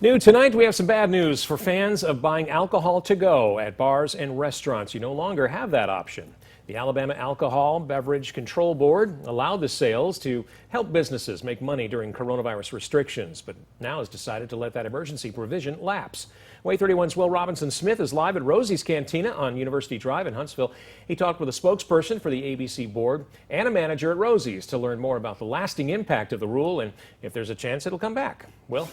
New tonight, we have some bad news for fans of buying alcohol to go at bars and restaurants. You no longer have that option. The Alabama Alcohol Beverage Control Board allowed the sales to help businesses make money during coronavirus restrictions, but now has decided to let that emergency provision lapse. WAAY 31's Will Robinson-Smith is live at Rosie's Cantina on University Drive in Huntsville. He talked with a spokesperson for the ABC board and a manager at Rosie's to learn more about the lasting impact of the rule and if there's a chance it'll come back. Will?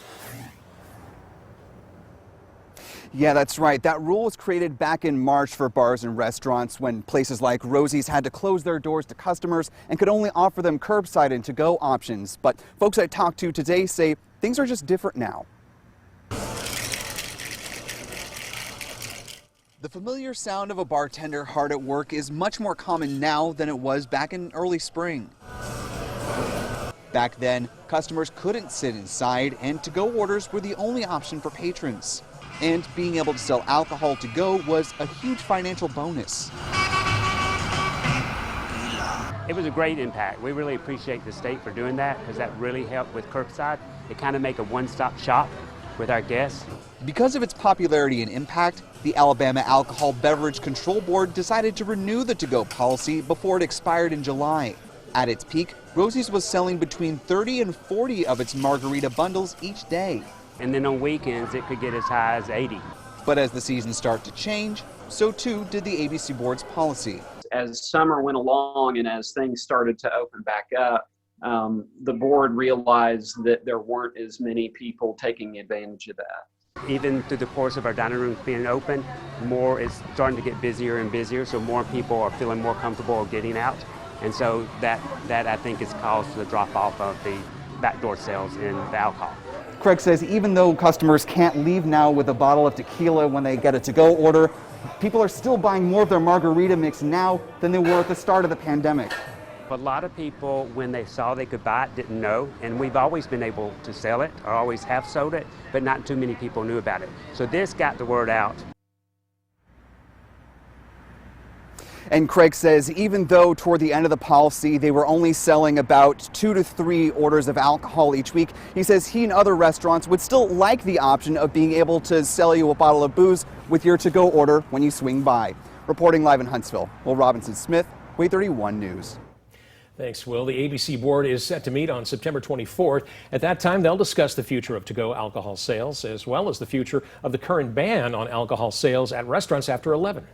Yeah, that's right. That rule was created back in March for bars and restaurants when places like Rosie's had to close their doors to customers and could only offer them curbside and to-go options. But folks I talked to today say things are just different now. The familiar sound of a bartender hard at work is much more common now than it was back in early spring. Back then, customers couldn't sit inside and to-go orders were the only option for patrons. And being able to sell alcohol to go was a huge financial bonus. It was a great impact. We really appreciate the state for doing that because that really helped with curbside. It kind of make a one-stop shop with our guests. Because of its popularity and impact, the Alabama Alcohol Beverage Control Board decided to renew the to-go policy before it expired in July. At its peak, Rosie's was selling between 30 and 40 of its margarita bundles each day. And then on weekends, it could get as high as 80. But as the seasons start to change, so too did the ABC Board's policy. As summer went along and as things started to open back up, the board realized that there weren't as many people taking advantage of that. Even through the course of our dining rooms being open, more is starting to get busier and busier, so more people are feeling more comfortable getting out. And so that I think has caused the drop off of the backdoor sales in the alcohol. Craig says even though customers can't leave now with a bottle of tequila when they get a to-go order, people are still buying more of their margarita mix now than they were at the start of the pandemic. A lot of people, when they saw they could buy it, didn't know, and we've always been able to sell it, or always have sold it, but not too many people knew about it. So this got the word out. And Craig says even though toward the end of the policy they were only selling about 2 to 3 orders of alcohol each week, he says he and other restaurants would still like the option of being able to sell you a bottle of booze with your to-go order when you swing by. Reporting live in Huntsville, Will Robinson-Smith, WAAY 31 News. Thanks, Will. The ABC board is set to meet on September 24th. At that time, they'll discuss the future of to-go alcohol sales as well as the future of the current ban on alcohol sales at restaurants after 11.